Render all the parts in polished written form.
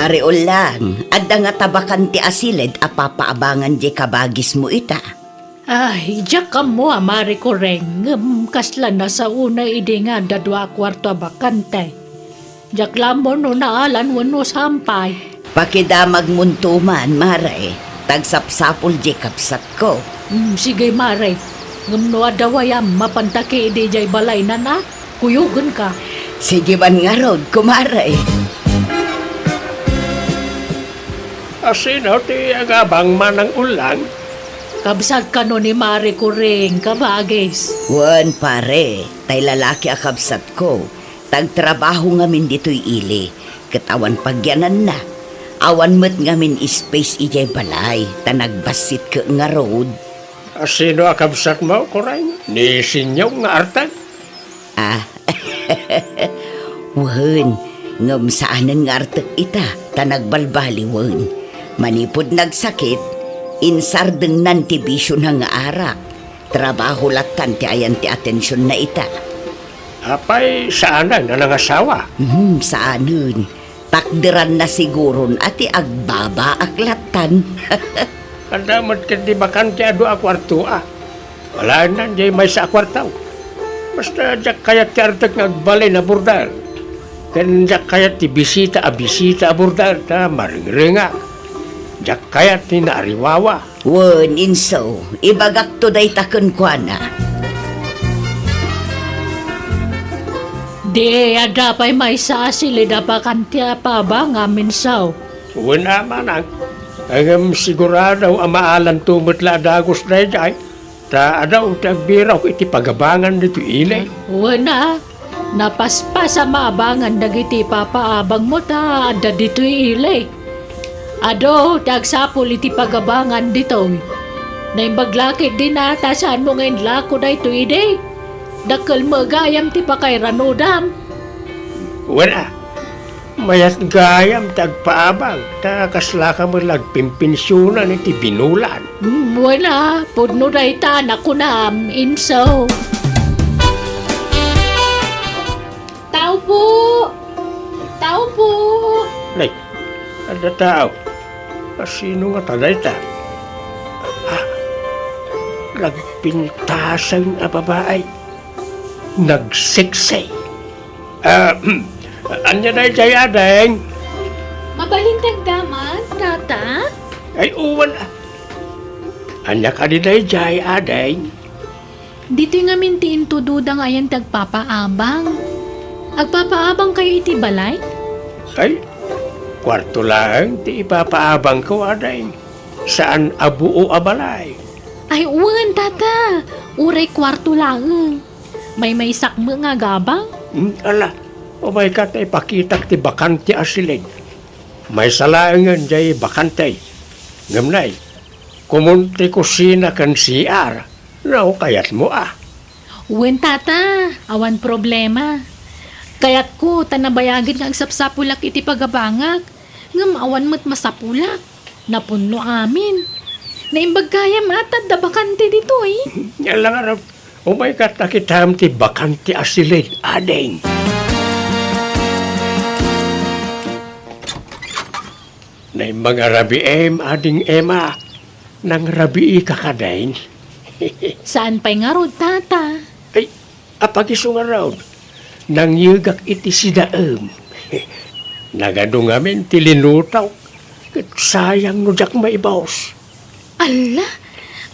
Ariol lang, adda nga tabakan ti asilid apapaabangan di kabagis mo ita. Ay, diyak ka mo, amari ko reng. Kasla na sa una idi nga dadwa kwarto bakante. Diyak lang mo no naalan wano sampay. Pakidamag muntuman, mare. Tagsapsapol di kapsat ko. Sige, mare. Ngumno adawayam, mapantaki idi jay balay na na. Kuyugan ka. Sige man nga rod, kumare. Asino ti agabang manang ulang? Kabsat ka no ni mare ko ring, kabagis. Wan pare, tay lalaki akabsat ko. Tagtrabaho ngamin dito'y ili. Katawan pagyanan na. Awan mo't ngamin space ijay balay. Tanagbasit ka nga road. Asino akabsat mo, kurang? Ni sinyong nga artag? Ah, wan, ngam saanan nga artak ita. Tanagbalbali wan. Manipod nagsakit, insardeng nantibisyon nga arak. Trabaho latan ti ayan ti atensyon na ita. Apay, saan na nangasawa? Saanon? Takderan na siguron ati agbaba aklatan. Anda mo't kadi bakante ado akwarto Wala na, di may sa akwartaw. Basta jak kayat ti artag nagbalay na burdal. Kan jak kayat ti bisita a burdal ta maringringa. Jak kayat ti naariwawa. Wan, inso, ibagak to day takon kwa na. Di, adapay may sa asilid apakantia pa ba nga minsaw. Wala manang. Ang sigurado ang maalan tumutla dagos na jay. Ta adaw tagbiraw iti pagabangan dito ilay. Wana, napaspas sa maabangan dagiti papaabang mo ta adda dito ilay. Ado, tagsapol iti pagabangan dito. Naimbaglakit din ata saan mo ngayon lako na ito ide. Dakal magayam ti pakay ranodam. Wala. Mayat gayam tagpaabang. Ta kasla ka mo lagpimpinsyunan iti binulan. Wala, pudno na ita naku na inso. Tao po! Tao po! Nay, ada tao. Sino nga taday ta? Nagpintasan a babae. Nagsiksay. Anya na jaya deng. Mabalintag daman, tata? Ay uwan Anya ka di day jaya deng. Dito nga mintiin to dudang ayan tagpapaabang. Agpapaabang kayo iti balay? Ay, kwarto lang ti ipapaabang ko adeng. Saan abuo abalay? Ay, uwan, tata. Uray kwarto lang. May sakmo nga gabang? Ala, o may kat ay pakitak ti bakante asilid. May salaangan jay bakante. Ngamnay, kumunti kusina kan CR. No, kayat mo Uwan, tata. Awan problema. Kayat ko, tanabayagin nga ang sapsapulak iti pagabangag. Ngam awan mo't masapulak. Napunno amin. Naimbag kaya matad da bakante dito Yan lang arap. O may kat nakitam ti bakante asilid adeng. Na mga rabi ading ema. Nang rabi kakadain. Saan pa'y nga rod, tata? Ay, apagiso nga raw. Nang yugak iti sidaem. Nagado ngamin tilinutaw. Sayang no jak maibaws. Ala,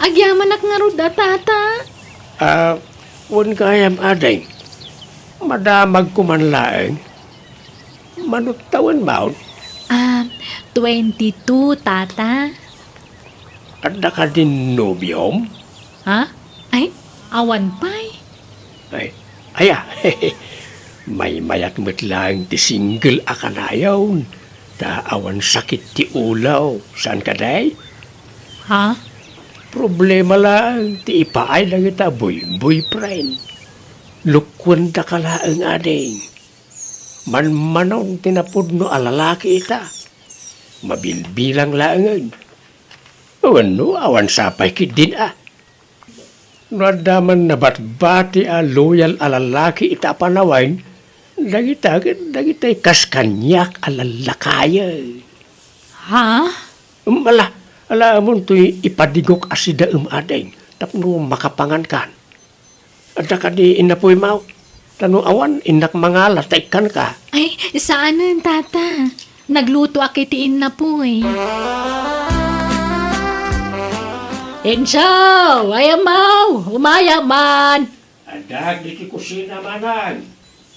agyaman ak nga rod, tata. Wan kayam adeng. Madamag kumanlaeng. Manutawan maun. 22, tata. At ka din nobyom? Ha? Ay, awan pa'y. Ay, may mayat mo't lang ti single akanayaw. Ta awan sakit ti ulaw. Saan ka day? Ha? Problema lang, ti ipaay lang ita boyfriend. Lukwan da ka laang ading. Manmanong tinapod no alalaki ita. Mabilbilang laangan. Ano, awan sapay kidin Nadaman na batbati loyal alalaki ita panawain, Dagitay kaskanyak alalakaya. Ha? Ala mo to'y ipadigok asida aday. Tapno makapangan kan. At ka di inapoy mau. Tano awan, inak mga lataykan ka. Ay, saan nun, tata? Nagluto akitiin na po eh. Enso! Ayamaw! Umaya man! Adag, di ti kusina manan.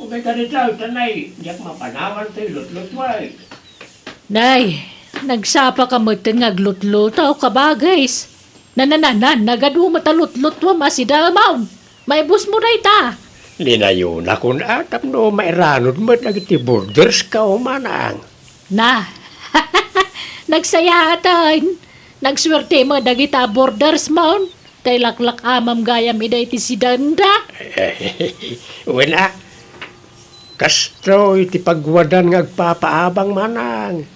Umay ka daw, tanay. Diyak mapanawan tayo, lutlutway. Nay, nagsapa ka mo ngaglut-lutaw ka ba, guys? Nanananan, nagadu matalut-lutwa masidamaw. May bus mo na ita. Linayo na kung atap no mairanod mo nagiti borders ka o manang. Na, nagsayatan. Nagswerte mo dagita borders mo. Tay laklak amam gayam ida iti si Danda. Wala. Kastro iti pagwadan ngagpapaabang manang.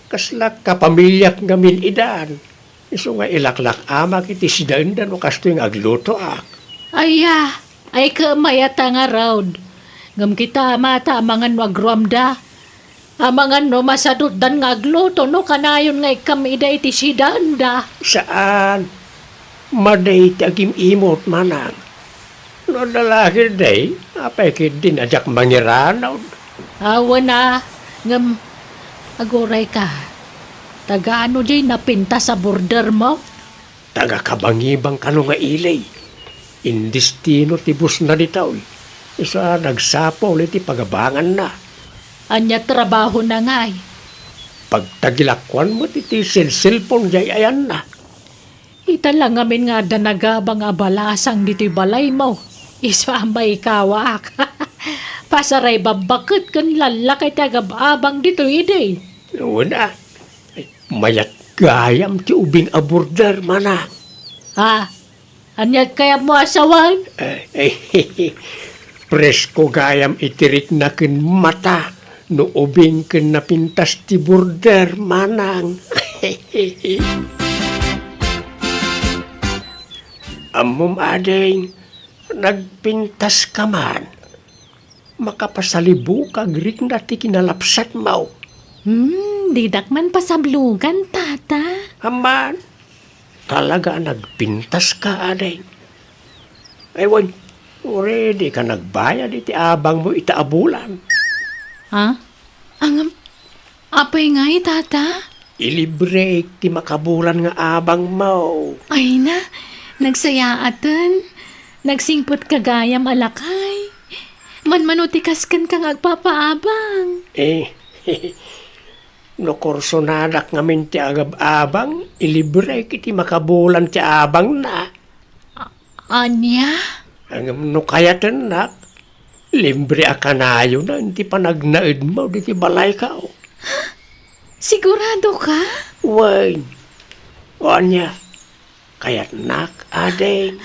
Kaslak kapamilyak ngamin idan. Iso nga ilaklak amak iti si Danda no kasto yung agluto ak. Ay kamayata nga raud. Ngam kita mata amangan wagruamda. Amangan no masadot dan ngagluto no kanayon nga ikamida iti si Danda. Saan? Maday tagim imot manang. No lalaki day, apay din ajak mangiranaw. Awa na. Ngam, aguray ka. Taga ano jay napinta sa border mo? Taga kabangibang kano nga ilay. Indistino tibus na ditaw. Isa nagsapaw ulit pagabangan na. Anya trabaho na nga eh. Pagtagilakwan mo titi silpon jay ayan na. Ita lang amin nga danagabang abalasang dito'y balay mo. Isa may kawak. Pasaray babakit kan lalakay tagababang dito'y iday. Wala. Mayat gayam ti ubing abordar mana. Ha? Anyat kaya mo asawan? Presko gayam itirik na kin mata. No ubing kin napintas ti border manang. Amom adeng, nagpintas ka man. Makapasalibu ka grik na ti kinalapsat mo. Didak man pasablugan, tata. Aman, talaga nagpintas ka adeng. Ewan, ready ka nagbayad iti abang mo itaabulan. Ha? Angam, apay nga tata? Ilibre ti makabulan nga abang mo. Ay na, nagsayaatan. Nagsingpot kagayam alakay. Manmanutikas kan kang agpapaabang. No korsonadak ngamin ti agab-abang, ilibre kiti makabulan ti abang na. Anya? Ang no kayatan nak, libre akanayo na, hindi pa nagnaid mo, di ti balay ka. Sigurado ka? Wan, o anya, kayat nak, adeng.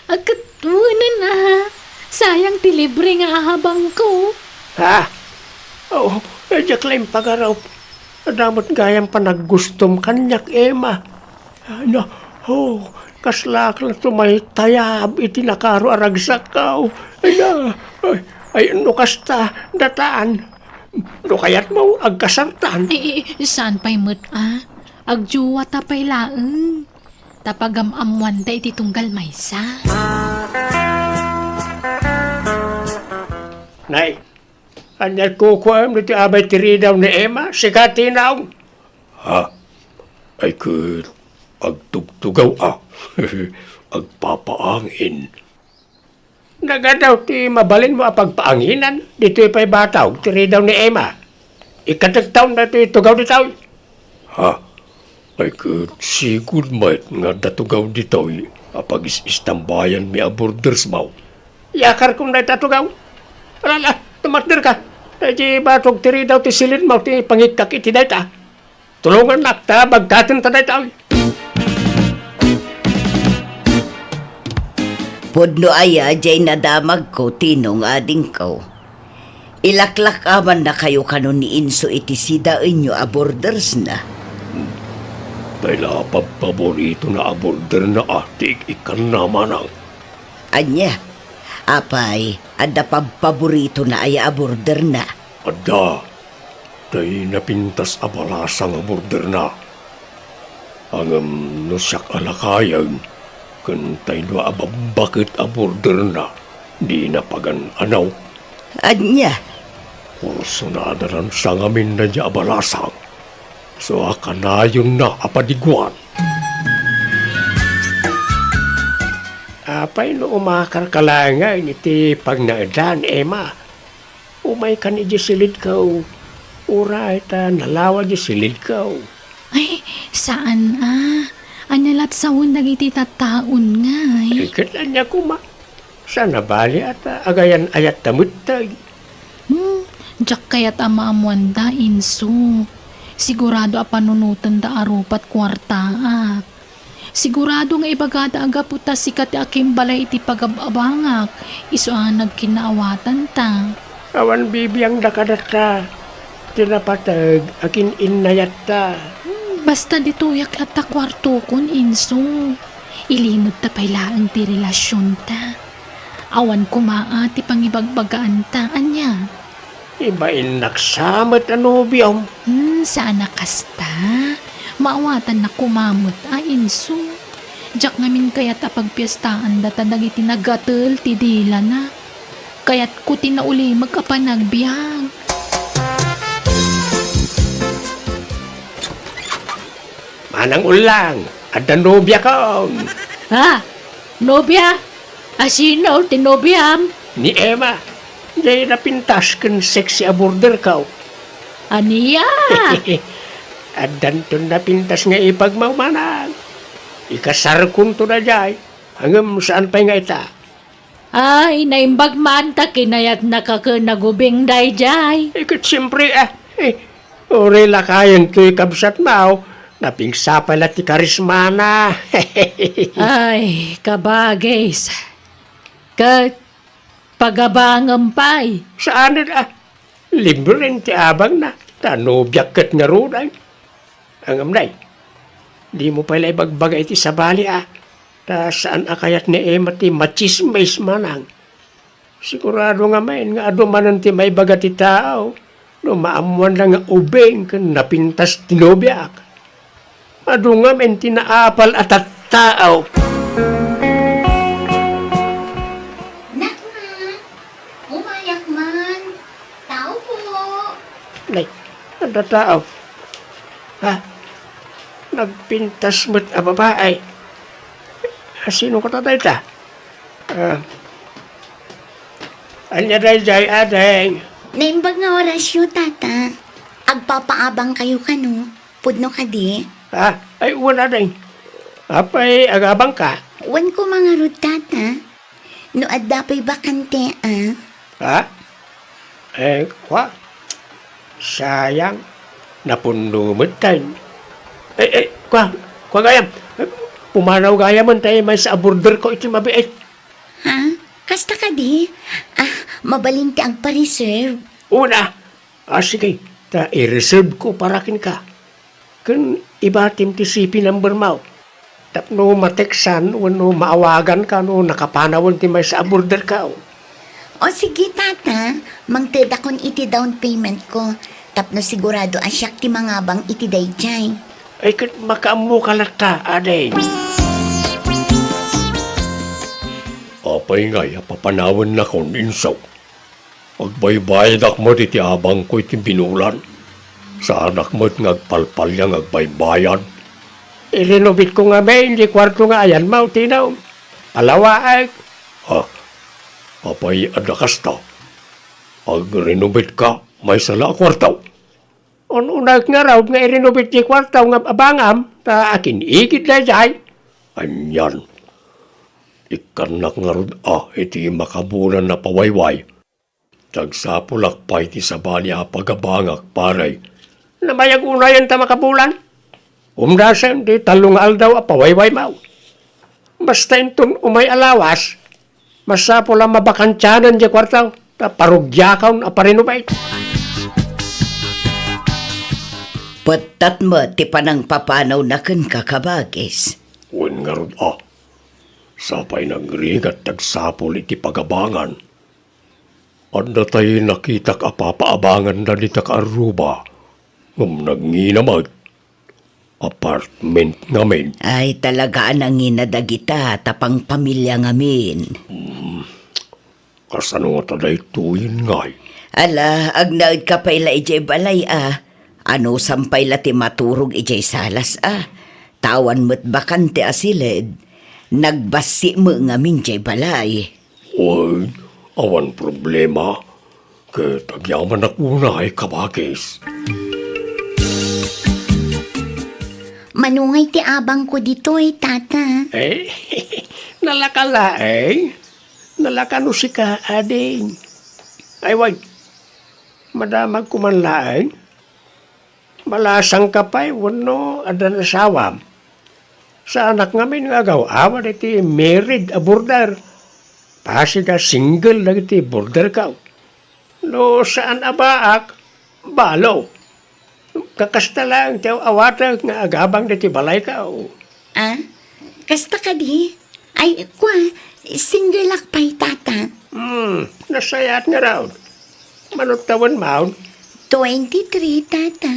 Agkatunan na. Sayang ti libre nga habang ko. Ha? Oo, edyak lang pagaraw. Adamot gayang pa naggustom kanyak, Emma. Ano, kaslak lang tumay tayab, iti nakaro aragsak ka. Ay, no kasta, dataan. No kayat mo, agkasartan. Saan pa'y mo't Agjuwa tapay laeng. Tapagam-amuan da iti tunggal maysa. Nay, anyat kukuam niti abay tiridaw ni Emma, sikatinaw. Ha? Ay kut, agtugtugaw agpapaangin. Nagadaw ti mabalin mo apagpaanginan, dito'y pa'y bataw, tiridaw ni Emma. Ikatagtaw na ito'y tugaw ditaw. Ha? Ay kut, sigud mait nga datugaw dito'y apag istambayan mi aborders mo. Yakar kong na itatugaw. Alala, tumatdir ka. Di batog tiri daw ti silid mo, ti pangikak iti dayta. Tulungan nakta, bagkatin ta dayta. Pudno aya, jay nadamag ko, tinong ading ko. Ilaklak aman na kayo kanon ni Inso iti sida inyo aborders na. Dahil paborito na aborder na atik ikan naman ang. Anya, Apay, adda paborito na ay aborder na. Adda, day napintas abalasa nga border na. Ang nusak alakayan, kan tayo ababakit a border na, di na pagan anaw. Anya, Kurso na adaran sa ngamin na niya abalasang. So akanayon na apadiguan. Apay no umakarkalangan iti pag naadan, Emma. Umay ka ni Jisilid ka. Ura ita nalawa Jisilid ka. Ay, saan Analat sa undag iti tataon nga eh. Ikat niya kuma. Sana bali at agayan ayat tamut tayo. Diyak kaya't amaamuan da inso. Sigurado a panunutan da arupat kwartaak. Sigurado nga ibagada aga puta sikat aking balay iti pagababangak. Iso nagkinaawatan ta. Awan bibiyang dakadata. Tinapatag akin inayat ta. Basta dituyak at ta kwarto kon inso. Ilinod ta pailaan ti relasyon ta. Awan kumaa ti pangibagbagaan ta anya. Ibain naksamat ano biyong. Saan nakasta? Maawatan na kumamot inso. Diyak namin kaya't apagpiestaan data dagiti nagatel ti dila na. Kaya't ko tinauli magkapanagbiag. Manang ulang, at nobya ka. Ha? Nobya? Asino, tinobyam? Ni Emma, jay napintas kan sexy aborder ka. Aniya? At danton napintas nga ipagmaumanang. Ikasar kun to na jay, hanggang saan pa nga ita. Ay, naimbag man ta kinayat nakakanagubing dayjay. Ikat siyempre ore lakayan to'y kabsat mao, napingsa pala ti karismana. Ay, kabagis. Kat pagabangang pay. Saan libre ti abang na, tanobyak kat nga ruday. Ang amnay, di mo pala ibagbagay ti sabali ta saan akayat ni Emma ti machismis manang. Sigurado nga main nga adumanan ti may baga ti tao, no maamuan lang nga ubeng kan napintas tinobyak. Adu nga men tinaapal at tao. Nakman, umayak man. Tao po. Nay, ada tao. Ha? Nagpintas mo't a babae. Sino ka tatay ta? Anya day adeng. Naimbag nga orasyo, tata. Agpapaabang kayo kano. Pudno ka di. Ha? Ay, uwan adeng. Apay, agabang ka. Wan ko mga rod, tata. No adapay bakante, Ha? Kwa? Sayang. Napunumot tayo. Kwa gayam. Pumanaw gayam man tayo may sa aborder ko iti mabiit. Ha? Kasta ka di? Mabalinti ang pa-reserve. Una, sige, i-reserve ko parakin ka. Kun ibatim ti sipi number mo. Tapno mateksan, wano maawagan ka, no nakapanawan ti may sa aborder ka. O sige, tata. Mangteda kon iti down payment ko. Tapno sigurado asyak ti mga bang iti dayjay. Ay, kat makaamu ka lata, aday. Apay nga, papanawan na kong insaw. Agbaybayad akmo iti abang ko iti binulan. Sa anak mo't ngagpalpal yang agbaybayan. I-renovate ko nga may, hindi kwarto nga ayan mau, tinaw. Alawaag. Apay adakas ta. Ag-renovate ka, may sala kwartaw. Unag nga raw nga i-renovate ti kwartaw nga abangam, ta akin ikit na jay. Anyan. Ikanak nga rod, iti makabulan na pawayway. Tagsapulak pa iti sabali pagabangak paray. Namayag unayan ta makabulan. Umdasan di talong aldaw pawayway mau. Basta intun umay alawas, masapo lang mabakantyanan di kwartaw, ta parugyakaw na parinubay. patat mo ti panang papanaw na kan kakabagis. Uwan nga rod, Sapay nagrigat tagsapol iti pagabangan. Anda tayo nakita ka papaabangan na dita ka Aruba. Nagninamag. Apartment ngamin. Ay talaga nang inadagita tapang pamilya ngamin. Kasano nga taday tuyin ngay. Ala, agnaud ka pa'y ijay balay Ano sampay la ti maturog ijay salas Tawan mo't bakante asilid. Nagbasi mo ngamin jay balay. Uy, awan problema. Kaya tagyaman ako na ay kabagis. Manungay ti abang ko dito tata. Nalakala Nalakano si ka, ading. Ay, wag. Madamag kumanlaan. Malasang kapay, wano, adan asawam. Sa anak ngamin nga agaw, awan iti married a border. Pasi ka single na iti border ka. No, saan abaak, balo. Kakasta lang, tiyaw awatag nga agabang iti balay ka. Kasta ka di? Ay, kwa, single lakpay tata. Nasayat nga raw. Manutawan maun. 23 tata.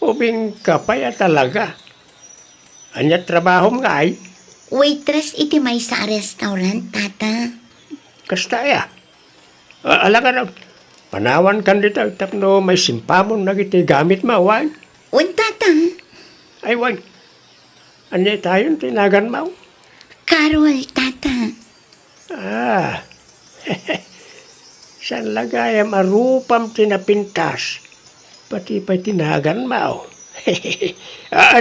Ubing kapaya talaga. Anya trabaho nga ay. Waitress iti may sa restaurant tata. Kasta ya. Alam ka raw. Panawan kan dito. Tapno may simpamon na iti gamit mo, wan. Un tata. Ay, wan. Anya tayo tinagan mo. Carol tata. San lagayam arupam tinapintas. Pati pa tinagan mo.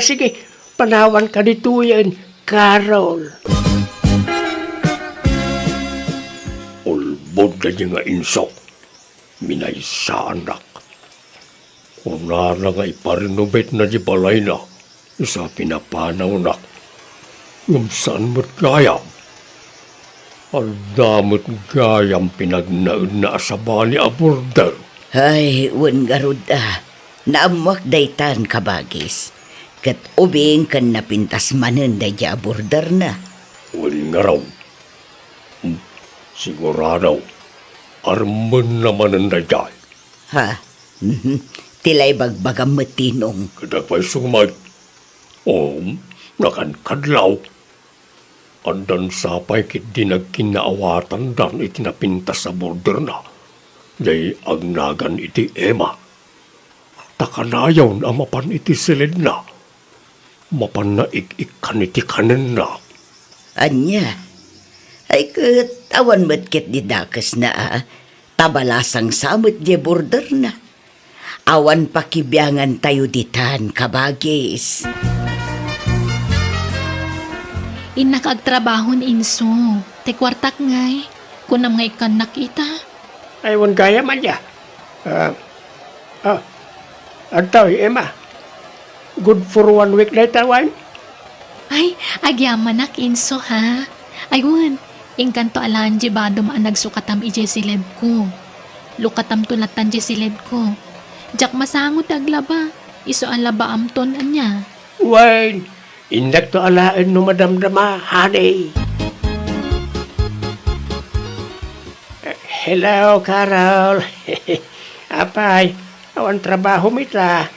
Sige, panawan ka dito yan, Carol. Ulbod na niya nga insok. Minay sa anak. Kung na nga iparinobet na di balay na, isa pinapanaw nak. Ngam saan mo't gayam? Aldamot gayam pinagnaud na asabani a border. Ay, wan garud Naamwak daytan kabagis. Kat ubing kan napintas manen day ja border na. Wan nga raw. Sigurado, arman naman ang dayay. Tilay bagbagam matinong. Kadagpay sumay. Nakankadlaw. Andan sapay kit di nagkinaawatan dan itinapintas sa border na. Jay agnagan iti Emma. Takanayaw na mapan iti silid na. Mapan na ikan iti kanin na. Anya, ay katawan mo't kit di dakas na tabalasang samot di border na. Awan pakibyangan tayo ditan kabagis. Inakagtrabahon inso. Te kwartak ngay. Kunam ngay kan nakita. Ay, wan gaya man ya. Antaw, Emma. Good for 1 week na tawan. Ay, agyaman nak inso ha. Ayun, ingkanto alaan ba dumaan nagsukatam ije silid ko. Lukatam tulatan je silid ko. Jak masangot aglaba. Iso alaba amton anya. Wan, indak to alaan no madamdama, honey. Hello, Carol. Apay, awan trabaho mita.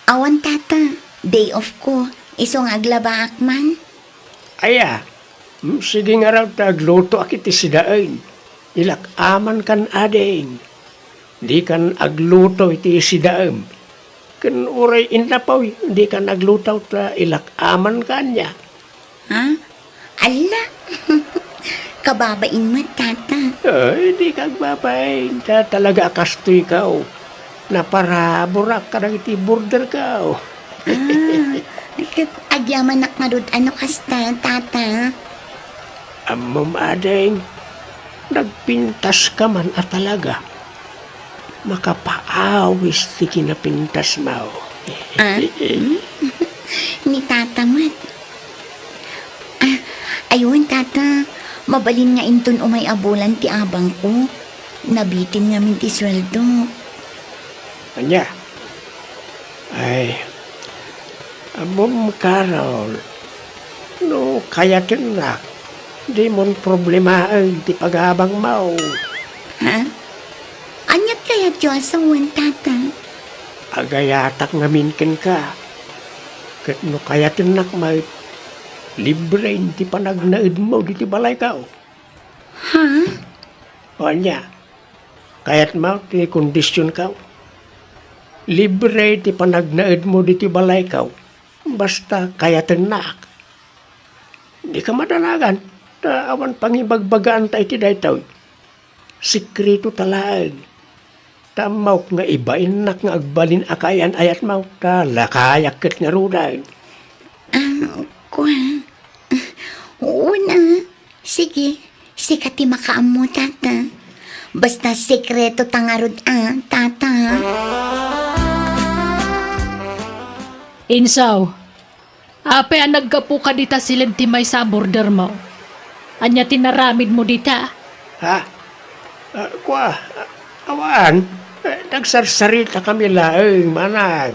Awan tata. Day off ko. Isong aglaba akman. Aya, sige nga raw tagluto akiti sidaan. Ilak aman kan ading. Di kan agluto iti sidaan. Kan uray inapaw, di kan agluto ta ilak aman kanya. Ala. Kababain mo tata. Ay, di kag babayin. Talaga kasto ikaw. Na para burak ka ng iti border ka. Agyaman nak marud ano kasta tata. Amom ading, nagpintas ka man at talaga. Makapaawis ti kinapintas mo. Ni tata mat. Ayun tata. Mabalin nga inton umay abulan ti abang ko. Nabitin nga min ti sweldo. Anya? Ay, amom Carol, No, kaya tinak. Di mon problema ang ti paghabang mau. Ha? Anyat kaya Diyos ang tata? Agayatak ngaminkin ka. Kat no kaya tinak may libre ti panagnaid mo di ti balay ka. Ha? O niya, kaya't mo ti kondisyon ka. Libre ti panagnaid mo di ti balay ka. Basta kaya tinak. Di ka madalagan. Awan pangibagbagaan tayo ti daytaw. Sikreto talag. Tamaw nga ibain nak nga agbalin akayan ayat mau ta lakayak ket nga ruday. Kwa? Oo na. Sige, sikati makaamo, tata. Basta sekreto tangarod, tata. Insaw, ape ang naggapu ka dita silentimay sa border mo. Anya tinaramid mo dita. Ha? Kwa? Awan? Nagsarsarita kami laeng manang.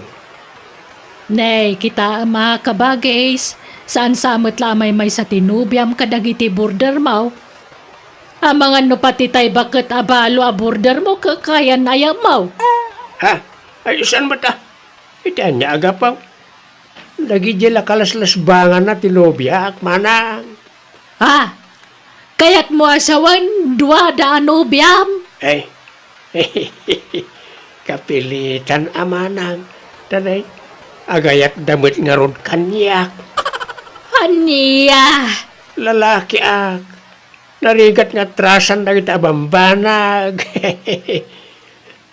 Nay, kita ang mga kabagays, saan samot lamay may sa tinubyam kadagiti border mo. Ang mga nupatitay bakit abalo a border mo kakayan ayam mo. Ha? Ay, saan ba ta? Ita niya agapaw. Nagidya kalaslas bangan na tinobyak, manang. Ha? Kaya't mo asawan dua da anubyam. Ay, kapilitan amanang. Tanay, agayat damit nga rod kanyak. Aniya. Lalaki ak. Narigat nga trasan na kita bambanag.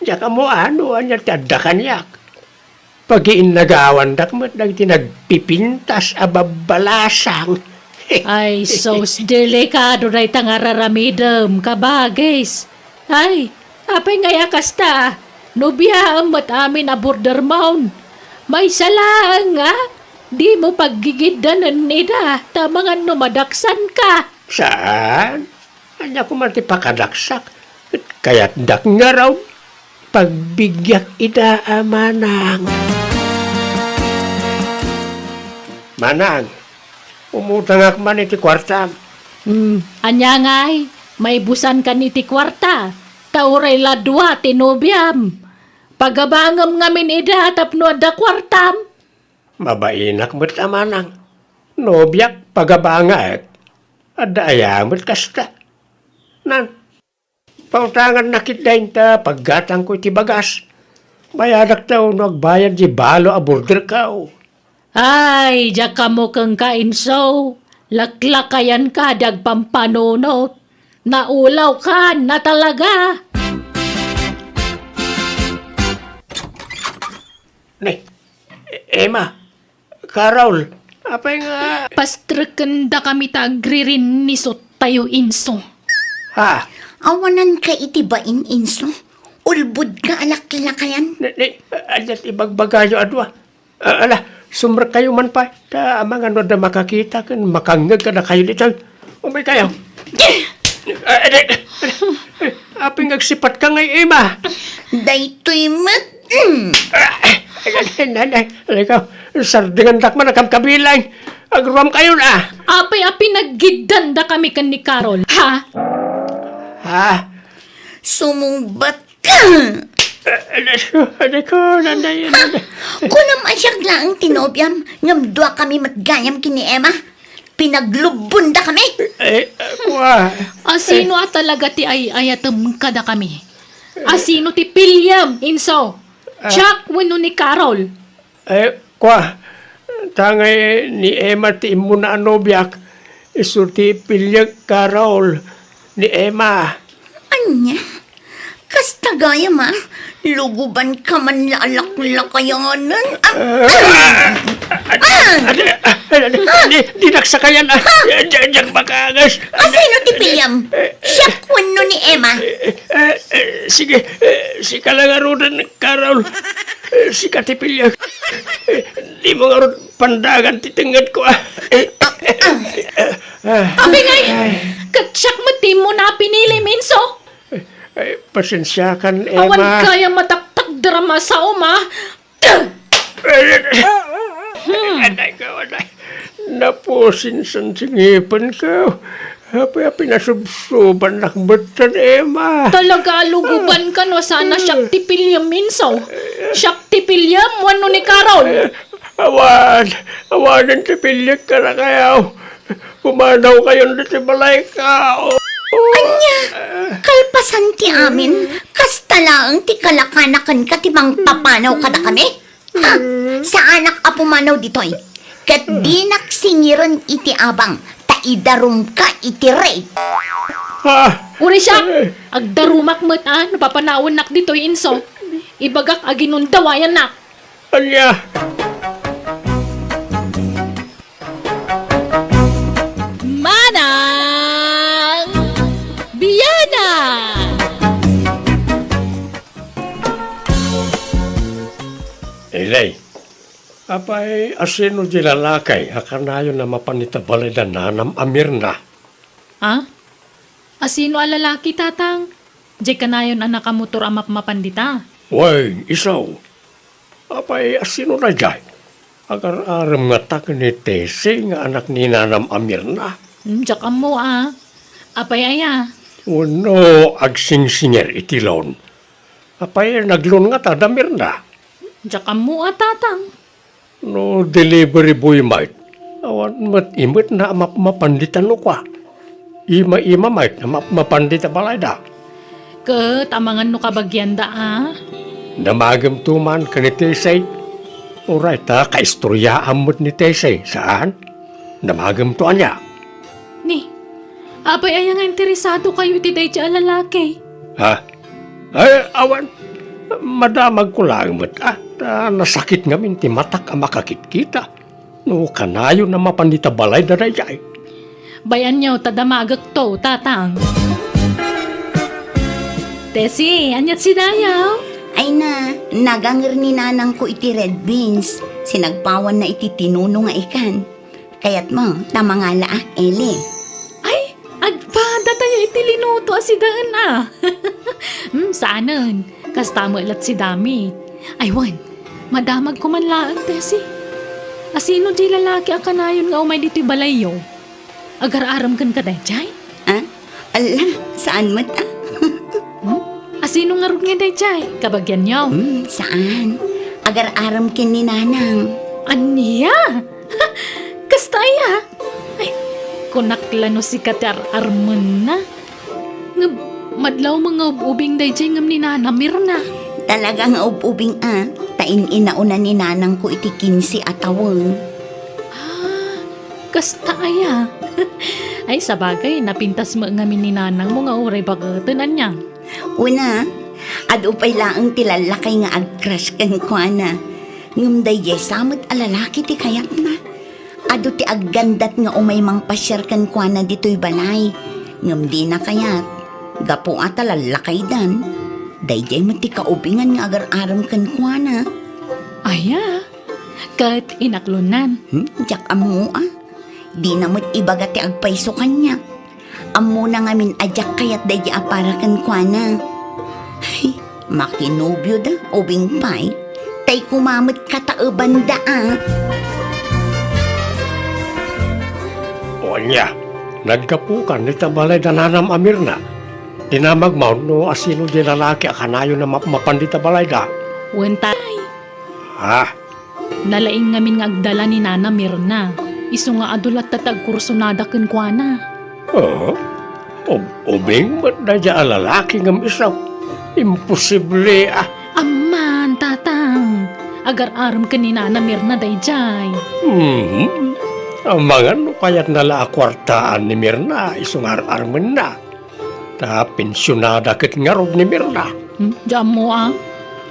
Diya ka mo ano, anya tada kanyak. Pag-iin nagawan dakmat na nagpipintas ababalasang. Ay, sos delikado na itang araramidam, kabagis. Ay, apay ngaya kasta, nubiyaan mo't amin a border mound. May salang, di mo paggigidanan nida, tamangan numadaksan ka. Saan? Anya ko man ti pakadaksak. Kaya't dak nga raw. Pagbigyak ida amanang. Manang, umutangak man iti kwarta. Anya ngay, may busan ka ni ti kwarta, tauray ladwa tinubyam. Pagabangam ngamin ida tapno da kwartam. Mabainak mo't amanang. Nobyak pagabangak. Adayamot kasta. Nan, pautangan nakit dahin ta paggatang ko iti bagas. Bayadak tayo nagbayad di balo a border kao. Ay, diya ka mo kang kainso. Laklakayan ka dag pampanunot. Naulaw ka na talaga. Ne, Emma, Carol, apay nga, Pastrekanda kami tagririn ni tayo inso. ha? Awanan ka itibain, inso. Ulbud ka alak-lakayan. Alat ibagbagayo adwa. Ala, sumra kayo man pa. Ta amang ano na makakita kan makangag ka na kayo dito. Umay kayo. Aping agsipat ka ngay, Emma. Daytoy mat. Ikaw, sardingan takman na kamkabilang. Agruam kayo na. Apay-api naggidan da kami kan ni Carol. Ha? Ha? Sumumbat ka. Ano ko, nanay. Kunam asyak lang tinobyam. Ngamdwa kami matgayam kini Emma. Pinaglubon da kami. Kuha. Asino at talaga ti ay ayatem kada kami. Asino ti Pilyam inso. Chuck wino ni Carol. Kuha. Tangay ni Emma ti imuna anobyak. Isurti pilyag Carol ni Emma. Anya? Kasta gaya ma. Luguban ka man lalak-lakayanan. Di nagsakayan. Diyan makagas. Asino ti Pilyam? Siya kwano ni Emma. Sige, si kalangarudan Carol. Si Katipilya. Di mo nga ron pandagan titingad ko. Abi ngay, katsak mo ti mo na pinili minso. Pasensya kan, Awan Emma. kaya mataktak drama sa uma. Aday ko, aday. Napusin san singipan ka. Apa pinasubsuban nakbatan Emma. Talaga luguban ka no, sana Shakti Pilyam minsaw. Shakti Pilyam, wano ni Karol. Awanan si Pilyag ka na kayo. Pumanaw kayo na si balay ka. Anya, kalpasan ti amin, kasta lang ti kalakanakan ka ti mang papanaw kada kami. Ha, sa anak a pumanaw ditoy. Kat di naksingiran iti abang, taidarum ka iti rape. Ha? Uri siya, agdarumak mo't napapanawon nak dito'y inso. Ibagak aginundawayan nak. Anya? Manang Biyana! Ilay. Apay asino di lalakay, akanayo na mapanitabali na nanam amir na. Ha? Asino a lalaki, tatang? Di ka na yun anak kamotor amap mapandita. Way, isaw. Apay asino na jay. Agar aram nga tak ni Tese nga anak ni nanam amir na. Diyak mo Apay aya. Uno agsing-singer itilon. Apay naglon nga tadamir na. Diyak mo tatang. No delivery boy mait. Awan mat imit na mapanditan no kwa. Ima mait na mapandita balay da. Ket amangan no kabagyan da Namagam tuman ka ni Tesay. Oray ta, kaistorya amot ni Tesay. Saan? Namagam to anya. Ni, apay aya nga interesado kayo iti day siya lalaki. Ha? Ay, awan. Madamag ko lang mat. Nasakit nga minti matak ang makakit-kita. No, kanayo na mapandita balay da dayay. Bayan nyo, tadamagak to, tatang. Tesi, anyat si Dayaw? Ay na, nagangir ni nanang ko iti red beans. Sinagpawan na iti tinuno nga ikan. Kayat mo, tama nga laak, Eli. Ay, agpada tayo iti linuto si Daan saanan? Kastamo ilat si Damit. Aywan, madamag ko man laang, Tesi. Asino di lalaki ang kanayon nga umay dito'y balayo? Agar-aram kan ka dayjay? Ala, saan mo ta? Asino nga rin nga dayjay? Kabagyan nyo? Saan? Agar-aram kin ni nanang. Aniya? Kastaya? Ay, kunakla no si Katar Arman na. Nga, madlaw mga ubing dayjay ngam ni Nana Mirna. Talagang ubing tain inauna ni nanang ko iti 15 atawang. Kastaya? Ay, sabagay, napintas mo ngamin ni Nanang mo nga uray bagatan anyang. Una, adupay laang tilalakay nga ag-crush kan ko na. Ngum day samot alalaki ti kayat na. Adu ti aggandat nga umay mang pasyar kan ko na dito'y balay. Ngum di na kayat. Gapo ata lalakay dan. Dayjay mo ti kaubingan nga agar-aram kan ko na. Aya, kat inaklunan. Diyak amo Di na mo't ibaga ti agpaiso kanya. Amo na ngamin adyak kayat dayjay aparakan ko na. Ay, makinubyo da, ubing pay. Tay kumamot kataeban da O anya, nagkapukan ni tabalay da nanam amir na. Tinamag mo no asino di lalaki akanayo na mapandita balay da. Wentay, Ha? nalaing ngamin nga agdala ni Nana Mirna. Isu nga adulat tatag kursunada ken kuana. Oo. Ubing ba't na dyan lalaki ngam isaw? Imposible Amman, tatang. Agar-aram ka ni Nana Mirna dayjay. Ang mga no kaya't nala kwartaan ni Mirna, isungar-arman na. Ta pensyonada ket ngarog ni Mirna. Diyan mo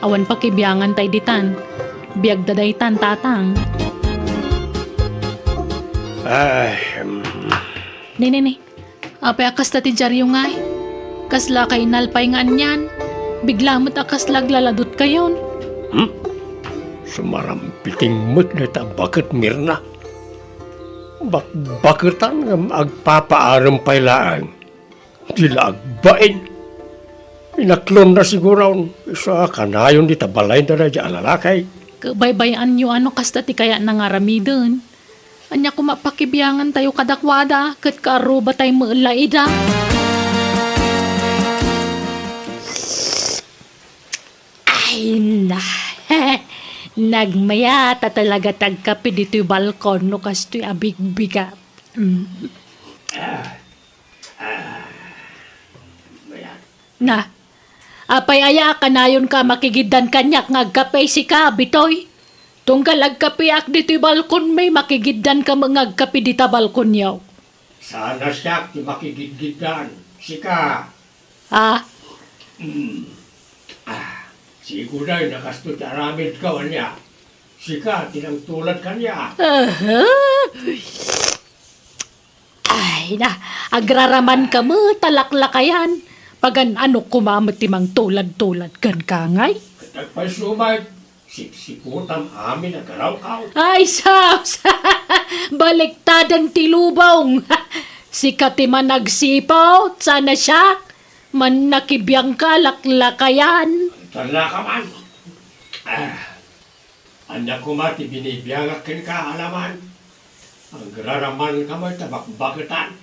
awan pa kibiyangan tay ditan. Biag dadaytan, tatang. Ay, Ni. Apay akas ta ti dyaryo ngay. Kasla kay nalpay nga anyan. Bigla mo't akas laglaladot kayon. sumarampiting mat na ta bakit Mirna. Bakitan nga agpapaaram pailaan. Dila agbain. Inaklon na siguro isa kanayon di tabalay na na dyan lalakay. Kabaybayan nyo kasta ti kaya nangaramidon. Anya ko mapakibiyangan tayo kadakwada, kat karo ba tayo maalaida? Ay na, nagmayata talaga tagkapi dito yung balkon no kasto'y abig-bigat. Na, apay aya ka na yun ka makigidan kanyak ngagkape si ka, bitoy. Tunggal agkape ak dito yung balkon may makigidan ka mangagkape dito balkon yaw. Sana siya ti makigidgidan. Sika. Ah, Siguro ay nakasto ti aramid ka niya. Sika, tinangtulad ka niya. ay na, agraraman ka mo, talaklakayan. Pagan ano kumamot timang tulad-tulad kan kangay. Nagpasumay, siksikutam amin ang karaw-kaw. Ay, saus! Baliktadan tilubong! Sikat man nagsipaw, sana siya. Man nakibiyang ka, laklakayan. Tala ka man. Anya ko mati binibiyangak kin ka alaman. Ang graraman ka mo tabak-bakitan.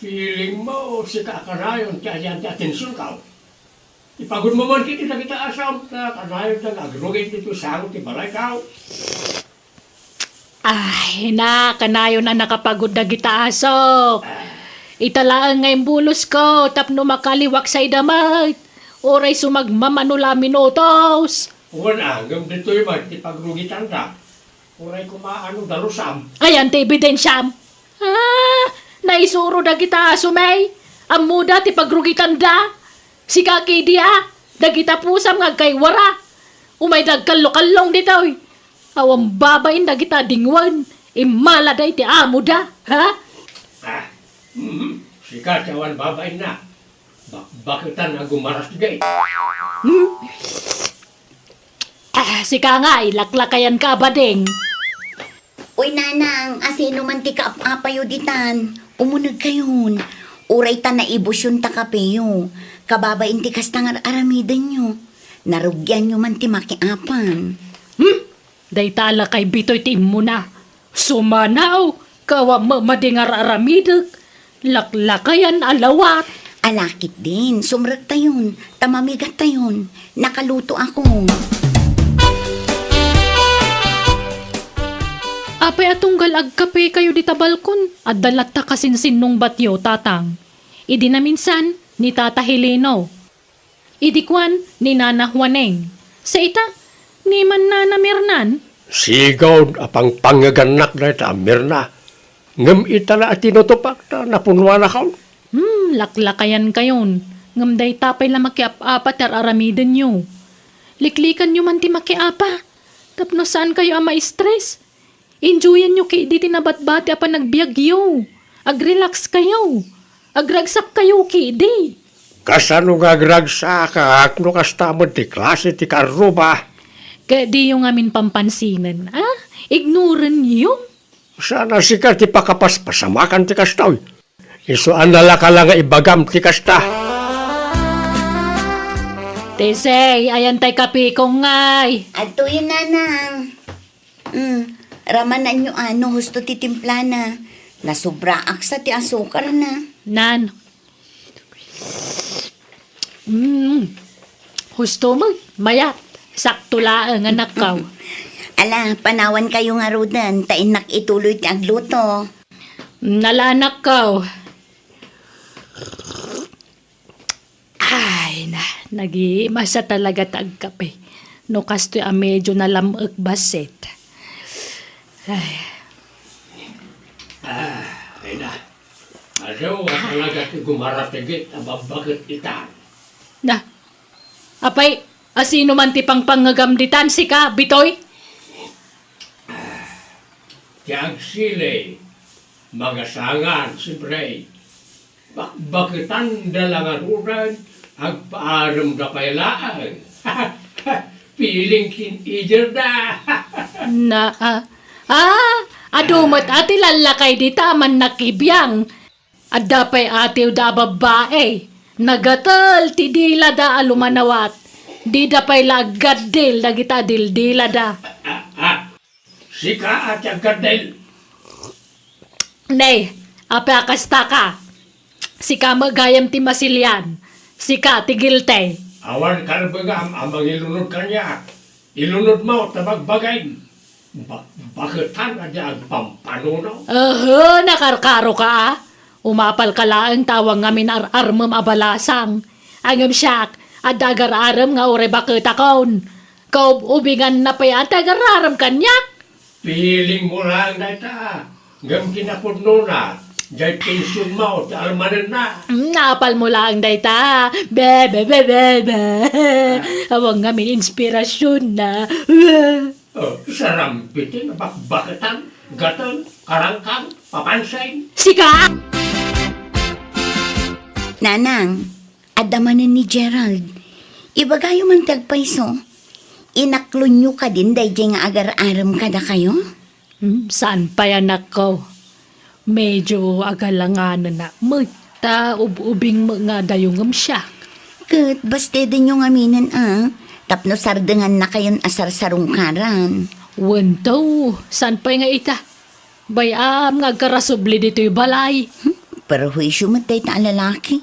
Feeling mo, sika ka na yun, kaya ti atensyon ka. Ipagod mo man kiti na kita asam na kanayon na agrugit dito sangot ti balay ka. Ay, na, kanayo na nakapagod na gitaasok. Italaan ngayong bulos ko, tapno makaliwak sa idamay. Oray sumagmamano la minutos. Una, hanggang dito yung ti pagrugitan ka. Uray kumaano darusam. Ayan, ti ebidensyam. Naisuro da kita sumay. Ang muda ti pagrugitan da. Si kaki dia, da kita pusam nga kay wara. Umay dagkallo-kallong dito. Awang babayin da kita dingwan. Imala da iti amo da. Ha? Sika cawan babain na. Bakitan na gumaras gay. Si ka nga, laklakayan ka bading. Uy, nanang, asino man ti kaapayo ditan. Umunag kayon. Uray ta na ibusyon ta kapeyo. Kababain ti kastangar aramidan nyo. Narugyan nyo man ti makiapan. Day tala kay bitoy tim mo na. Sumanaw, kawa mamadingar aramidag. Laklakayan alawat. Alakit din, sumrag tayon. Tamamigat tayon. Nakaluto ako. Apay atunggal agkape kayo di tabalkon, at dalat ta kasinsin nung batyo, tatang. Idi na minsan, ni Tata Heleno. Idi kwan, ni Nana Juaneng. Sa ita, ni man Nana Mirnan. Sigaw apang pangaganak na ita Mirna. Ngam itala at tinutupak na napunwa na ka. Laklakayan kayon. Ngam day tapay la makiap-apat aramiden nyo. Liklikan nyo man ti makiapa. Tapno saan kayo ama stress? Enjoyan nyo kay di tinabat-bati apa nagbiagyo. Ag-relax kayo. Agragsak kayo kay di. Kasano nga gragsa ka akno kastamod ti klase ti karuba. Kaya di yung amin pampansinan. Ignoran nyo. Sana sika ti pakapaspasamakan ti kastaw. Isuan nala ka lang nga ibagam ti kasta. Tesay, ayan tay kapi ko ngay. Ato yun, nanang. Ramanan nyo ano, husto ti timplana. Nasubra aksa ti asukar na. Nan. Husto mo, mayat. Sakto laang anak kaw. Ala, panawan kayo nga rudan. Tainak ituloy ti agluto. Nalanak kaw. Ay na, nag-iimasa talaga tagkape. No kasto'y a medyo nalamag baset. Ay. Ay na. Ano nga talaga ti gumaratigit ababagit itan. Na, apay, asino man ti pangpangagamditan si ka, bitoy? Ti agsili. Mga sangan, siyempre. Bakitan dalangan uran. Agpaaram da pailaan. Feeling kin-iger da. Na, adumat ati lalakay di taman nakibiyang. Adapay ati da babae. Nagatal ti dila da alumanawat. Di da pay lagadil da kita dildila da. Sika at agadel. Nay, apakasta ka. Sika magayam ti masilyan. Sika tigilte. Awan ka baga amang ilunod kanya. Ilunod mo, tabagbagay. Baketan aja ang pampanuno. Nakarkaro ka ah. Umapal ka lang tawang ngamin armam abalasang. Angam siyak, at agar-aram nga ure bakit akon. Kau ubingan na pa yan, agar-aram kanyak. Piling mo lang na ita. Ngam kinapudno na. Diyay pensyon mo, sa almanan na. Napal mo lang dayta. Be. Awang ngamin inspirasyon na. Sarampitin, bakbakatan, gatan, karangkang, papansain. Sika! Nanang, adamanan ni Gerald. Ibagayo man tagpaiso. Inaklo nyo ka din dahil nga agar-aram kada kayo? Saan pa yan ako? Medyo agalanganan na. Magta ubing mga dayungam siya. Kat, basta din yung aminan Tapno sardengan na kayon asar sarungkaran. Wanto, saan pa nga ita? Bayam nga karasubli dito'y balay. Pero huisyo matay ta lalaki.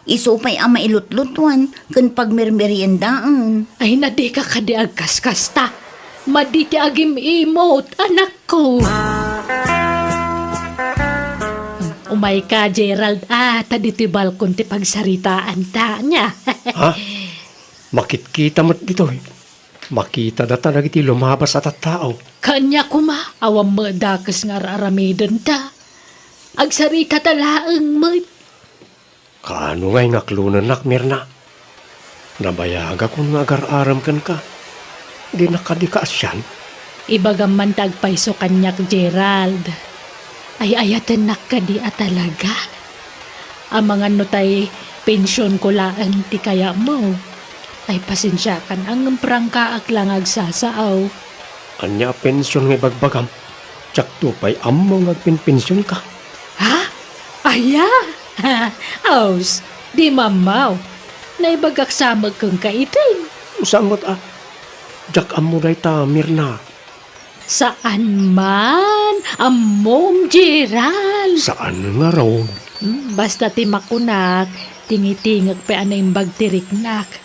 Isupay ang mailutlutuan kan pagmermeryendaan. Ay nadi ka kadiag kaskasta. Maditi agim imot, anak ko. Umay ka, Gerald. Dito'y balkon ti pagsaritaan ta niya. Ha? Makit-kita mo dito eh. Makita na talaga iti lumabas at tao. Kanya kuma, awam madakas nga raramidan ta. Agsarita talaang mat. Kaano nga'y ngaklunan nak, Mirna? Nabayaga kung agar-aram kan ka. Di nakadikaas yan. Ibagam man tagpaiso kanyak, Gerald. Ay ayatan nakadi talaga. Ang mga notay pensyon ko laan ti kaya mo. Ay pasensya kan ang prangkaak lang agsasaaw. Anya pensyon ng ibagbagam. Tsak tupay amo ngagpinpensyon ka. Ha? Aya? Aus, di mamaw. Naibagak samag kang kaitin. Usamot Jak amo day ta, Mirna. Saan man? Amom, Gerald. Saan nga raw? Basta timakunak, tingitingag pa anay bagtiriknak.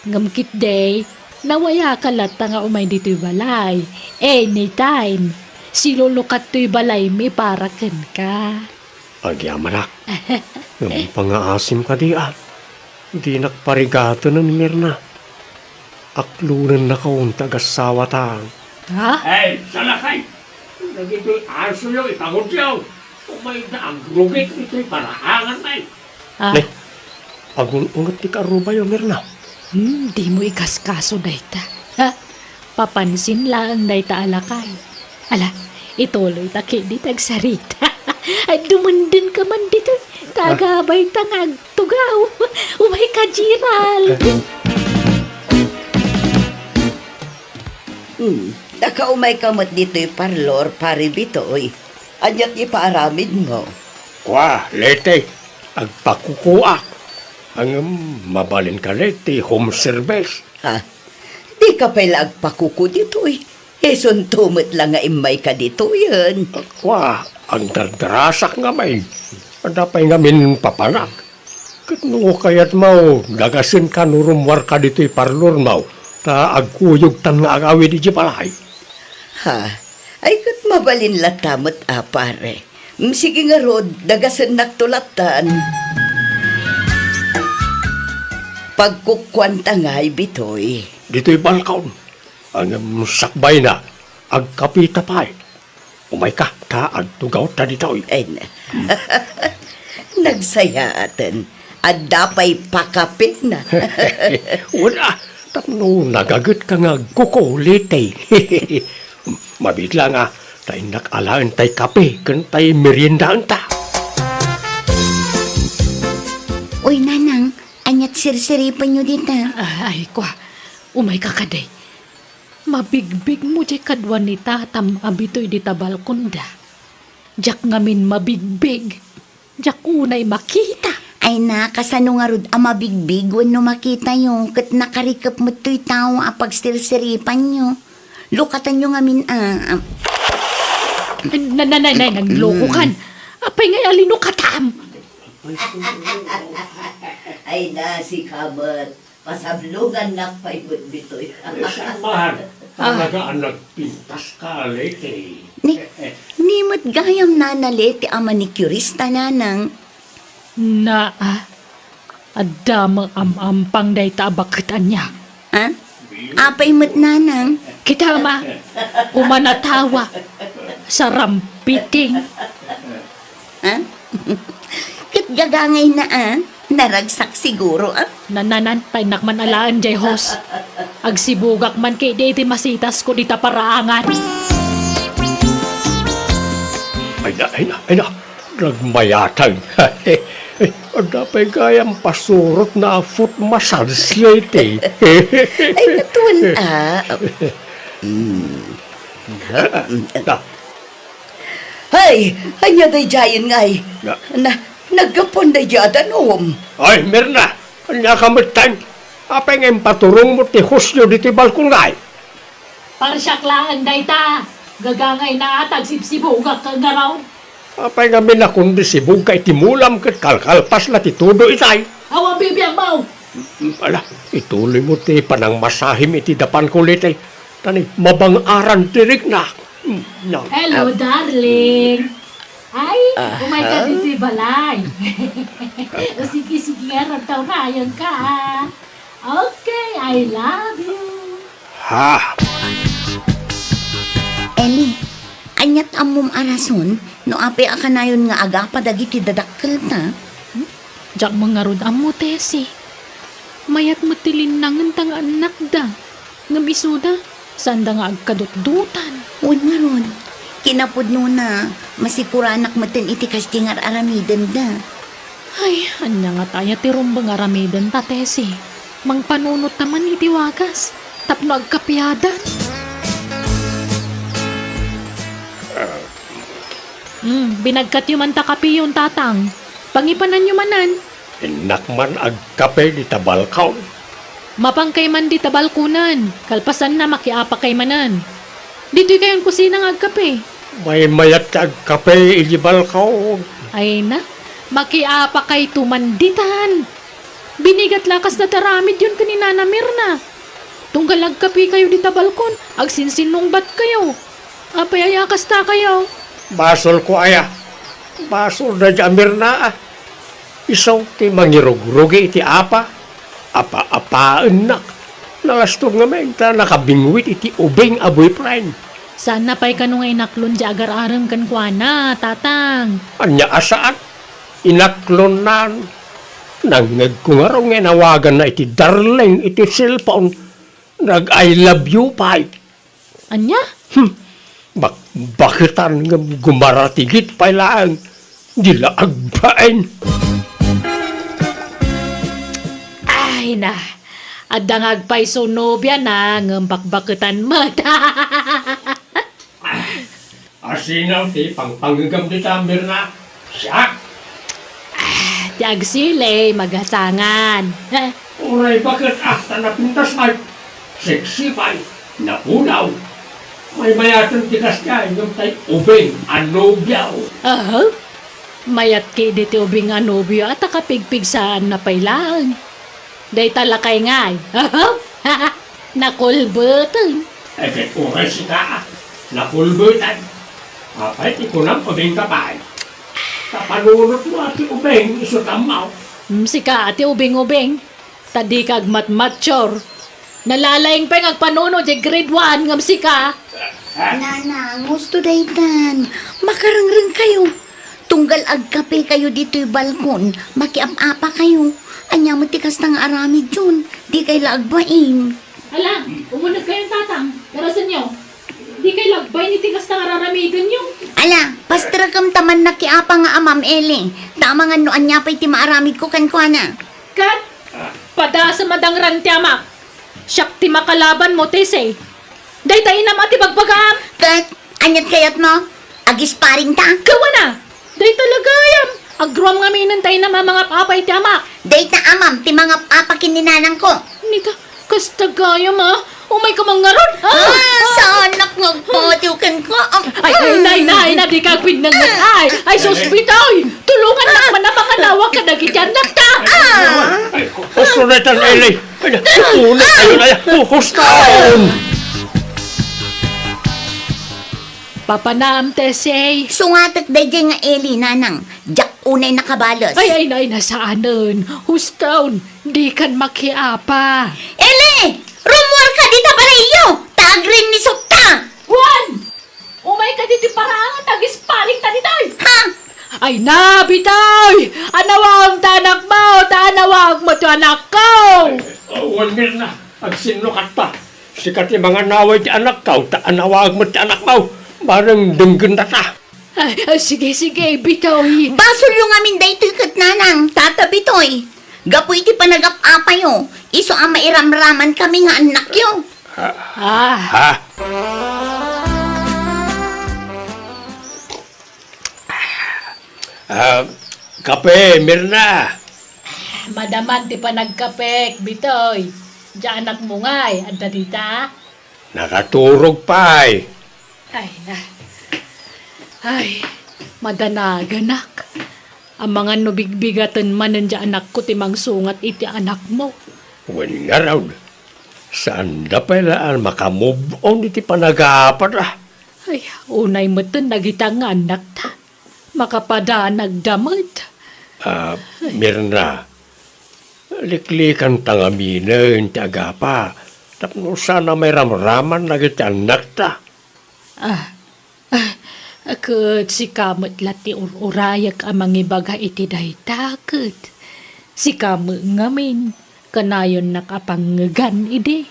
Ngamkit day, nawaya ka lata nga umay dito'y balay. Anytime, silulukat to'y balay mi para ken ka. Agyamanak. Ngam pangaasim ka di Di nakparigato ng Mirna. Aklunan na kaun tagasawa ta. Ha? Hey, salakay! Nagito'y aso yung ipagod yaw. Umay na ang rugit ito'y parahangan na Ah, Agun-ungat ti karuba yung Mirna. di mo ikaskaso dayta. Ha? Papansin lang dayta alakay. Ala, ituloy ta di tagsarita. Ay dumundin ka man dito. Tagabay tangag tugaw. Umay ka, Gerald. Nakaumay kamot dito'y parlor, pari bitoy. Anyat ipaaramid mo. Kwa, lete. Agpakukuak. Ang mabalin ka lete, home service. Ha? Di ka pala agpakuko dito'y. Eson tumot lang nga imay ka dito yan. Kwa, ang dardrasak nga may. Adapay nga min papanak. Katno kayat mau, dagasin ka nurumwar ka dito'y parlor mau. Ta agkuyog tan nga agawi di balay. Ha? Ay kat mabalin latamot pare. Sige nga rod, dagasan naktulatan. Pagkukwanta nga'y bitoy. Dito'y balkaon. Ang sakbay na, agkapita pa'y. Umay ka, ta agtugaw ta dito'y. Ay na. Nagsayatan. At dapay pakapit na. Wala, tapno nagagot ka nga kukulitay. Mabitla nga, tay nakalaan tay kape, kan tay meriendaan ta. Uy, nanang, anyat sirsiripan nyo dito. Ay, kwa. Umay ka kaday. Mabigbig mo di kadwanita tam abito'y di tabalkunda. Jak ngamin mabigbig. Jak unay makita. Ay na, kasano nga rod ang mabigbig no makita nyo. Kat nakarikap mo to'y tao apag sirsiripan nyo. Lukatan nyo nga min Nanay, nagloko kan. Apay ngay alino katam. Ay na si Kabat. Pasablugan na paibot dito'y. Samahan. Talaga ang nagpintas ka, lete. Nimot gayam nanali ti ama ni Curista nanang. Adamang amampang day tabakitan niya. Ha? Apay mo't nanang. Kita ma, umanatawa sa rampiting. Ha? Kit gagangay na naragsak siguro Nananan, nakman alaan jay hos. Agsibugak man kay di iti masitas ko dita paraangan. Ay na. Nagmayatag. Ada pa kayang pasurot na foot massage lete. Ay katuan Hay! Anya day jayan ngay. Na. Nagkapon day jadan Ay, Mirna. Kanya kamitan. Apa nga paturong mo ti husyo diti balkon ngay? Parsyaklaan day ta. Gagangay na atag sibsibugak ka nga raw. Apa nga minakundi si Bugay timulam kat kalkalpas na ti tudo itay. Hawa bibiyang mau. Ala, ituloy mo ti panang masahim iti dapan kulit ay. Tani, mabang-aran tirik na. No. Hello, darling. Ay, umay ka dito balay. O sige, nga rin tayo rayon ka. Okay, I love you. Ha? Eli, anyat amom arason, no ape akanayon nga aga pa dagiti dadakkel ta. Jak mga rod amo tesi. Mayat mo tilinangan tang anak da. Ngam isuda, sanda nga agkadut-dutan. Uy maron, kinapudno na, masikuranak maten iti kastingar aramiden da. Ay, anya nga taya ti rumbang aramidan ta tesi. Mang panunot naman iti wagas. Tapno agkapyadan. Binagkat yung man takapi yung tatang. Pangipanan yung manan. Inakman agkape di tabalkaw. Mapangkay man di tabalkunan. Kalpasan na makiapa kay manan. Dito'y kayon kusina ng agkape. May mayat ka agkape ijibalkaw. Ay na, makiapa kay tumanditan. Binigat lakas na taramid yun kanina na Mirna. Tunggal agkape kayo di tabalkon. Agsinsinong bat kayo. Apay ayakas ta kayo. Basol ko aya. Basol na jamir na. Isaw ti mangirog-rogi iti apa. Apa-apaan nak. Nalastog nga menta nakabingwit iti ubing a boyfriend. Sana pa'y kanong ay naklon di agar-aram kan kuana, tatang. Anya asaan? Inaklon na. Nangag ko nga raw nga nawagan na iti darling iti cellphone. Nag-I love you pa. Anya? Bakitan nga gumaratigit pa lang. Dila agbain. Ay na, adangag pa'y sunobya na ngambakbakitan mata. Asinaw ti pangpanggagam di tamir na. Siya. Tiag sile, magasangan. Uray bakit tanapintas ay. Sexy pa. Napunaw. May mayatan tikas niya. Yung tay ubing. Anobyaw. Mayat ki diti ubing anobyo at akapigpig saan na pailaan. Day talakay ngay. Nakulbutan. Eket uray si ka. Nakulbutan. Apay ti kunang ubing kapay. Kapanunot mo ati ubing. Isutamaw. Sika ati ubing-ubing. Tadi kag matmatchor. Nalalayang pa yung agpanuno di grade 1 ngam sika. Nanang, gusto daytan. Makarangrang kayo. Tunggal agkape kayo dito'y balkon. Makiap-apa kayo. Anya mo tikas ng aramid yun. Di kay laagbain. Ala, umunag kayong tatang. Darasan nyo. Di kay lagbay ni tigas na araramigan nyo. Ala, pastra kam taman nakiapa nga amam Eli. Tama nga no anya pa'y ti maaramid ko kankwana. Kat, pada sa madang rantiamak. Siyak ti makalaban mo, tese. Day tayo na mati bagbagam. Kat, anyat kayat mo? Agis paring ta? Kawa na. Day talaga yam. Agruam nga minan tayo na mga papay ti amak. Date na amam, ti mga papakininanang ko. Nita, kasta gaya ma. Umay ka mga ron. Sa anak nga patiukan ko. Ay, na, di ka pinangat. Ay, sospitoy. Tulungan na man na mga nawa ka na gityanak ta. Usunetan, Eli. Usunet kayo na yan. Hustaon! Papanaam, Tessie. Sungatak day nga Eli, nanang. Jak unay nakabalos. Ay, nasaanan. Hustown, di kan makiapa. Eli! Rumor ka dita balayo! Tagrin ni Sukta! Juan! Umay ka diti parang tag-ispaling ta ditoy. Ha? Ay na, bitoy! Anawag ta anak mo! Anawag mo to anak ko! Walmir na. Agsinukat pa. Sikat yung mga naway ti anak ka. Taanawag mo ti anak mo. Parang dunggan na ta. Ay, sige, bitoy. Basol yung amin day kat nanang. Tatabi toy. Gapu iti panagap-apa yo. Iso ang mairamraman kami nga anak yo. Ha? Kape, Mirna. Madaman ti pa nagkapek, bitoy. Diyan anak mo nga'y, anda dita. Nakaturog pa eh. Ay, madanaganak. Ang mga nubigbigatan man nandiyan anak ko timang sungat iti anak mo. Wen nga raw. Saan da pailaan makamove on iti panagapat ah. Ay, unay mo to nagitang anak ta. Makapada nagdamad. Mirna. Liklikan tangaminen ti agapa. Tapno sana may ramraman na iti anak ta. Akut si kamot lati urayak amang ibaga iti daytakot. Si kamot ngamin, kanayon nakapanggan ide.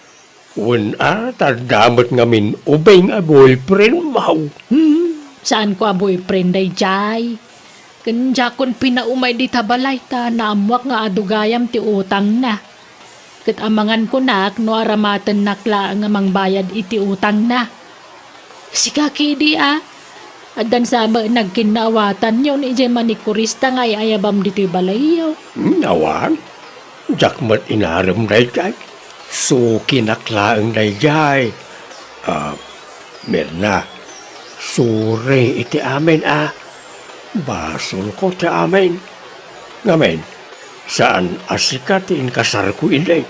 Wen tadamot ngamin ubay nga boyfriend mau. Saan ko a boyfriend day jay? Kanya kon pinaumay di tabalay ta naamwak nga adugayam ti utang na. Kat amangan ko nak no aramatan nakla nga mangbayad iti utang na. Si kaki di Adan sama nagkinawatan yun ije manikurista nga ayabam dito balayo. Nawan? Jakmat inaram na jay. So kinaklaang na jay. Mirna, sure iti amin Basol ko ti amin. Ngamen, saan asikat kasar ko inday?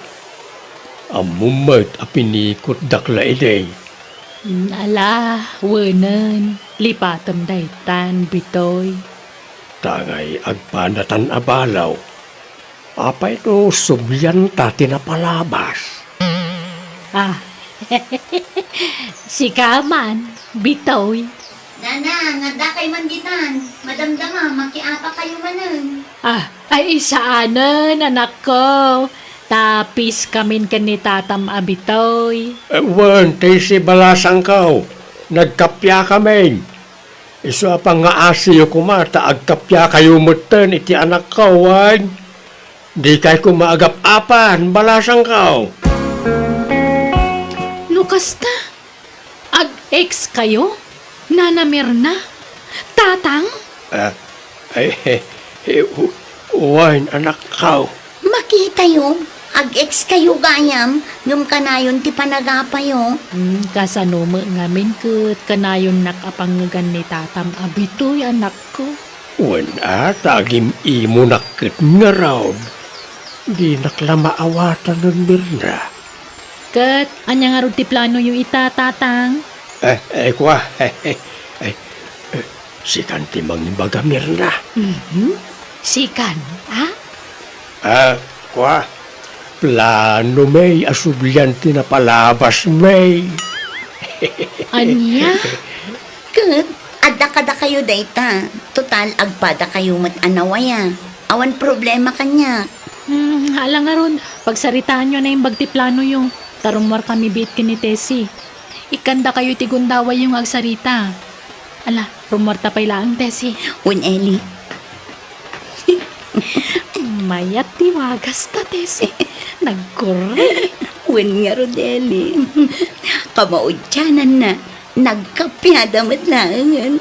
Amumat apinikot dakla inday. Ala, wanan, lipatam daytan, bitoy. Tangay agpanatan abalaw. Apa ito subyan ta tinapalabas? Si Kaman, bitoy. Nanang, nga kay manditan. Madamdama, makiapa kayo manan. Ay isaanan, anak ko. Tapis kamin ni tatam abitoy. Wan, si balasang kao. Nagkapya kami. Iso pang nga asiyo kumata, agkapya kayo mutan iti anak ko, wan. Di kay kumaagap-apan, balasang kao. Lukas na. Ag-ex kayo? Nana Mirna? Tatang? Wan, anak kao. Makita yo. Ag-ex kayo gayam. Ngum kanayon ti panagapayo. Kasano mo ngamin kat kanayon nakapanggan ni tatam abitoy anak ko. Wan tagim imo nakit nga raw. Di naklamaawatan ng Mirna. Kat, anya nga rin ti plano yung itatatang? Kwa, si kanti mangibaga Mirna. Sikan, Kwa, plano may asublian tinapalabas may. Anya? Kat, ada kayo dayta. Total, agpada kayo mat-anawaya. Awan problema kanya. Hala nga ron, pagsaritaan nyo na yung bagtiplano yung tarumwar kami bit kinitesi. Ikanda kayo tigundaway yung agsarita. Ala, rumorta pa ilang tesi. Wen Eli. Mayat tiwagas ta tesi. Nagkure. Wen nga Rodeli. Kamaudyanan na. Nagkapyada matlangan.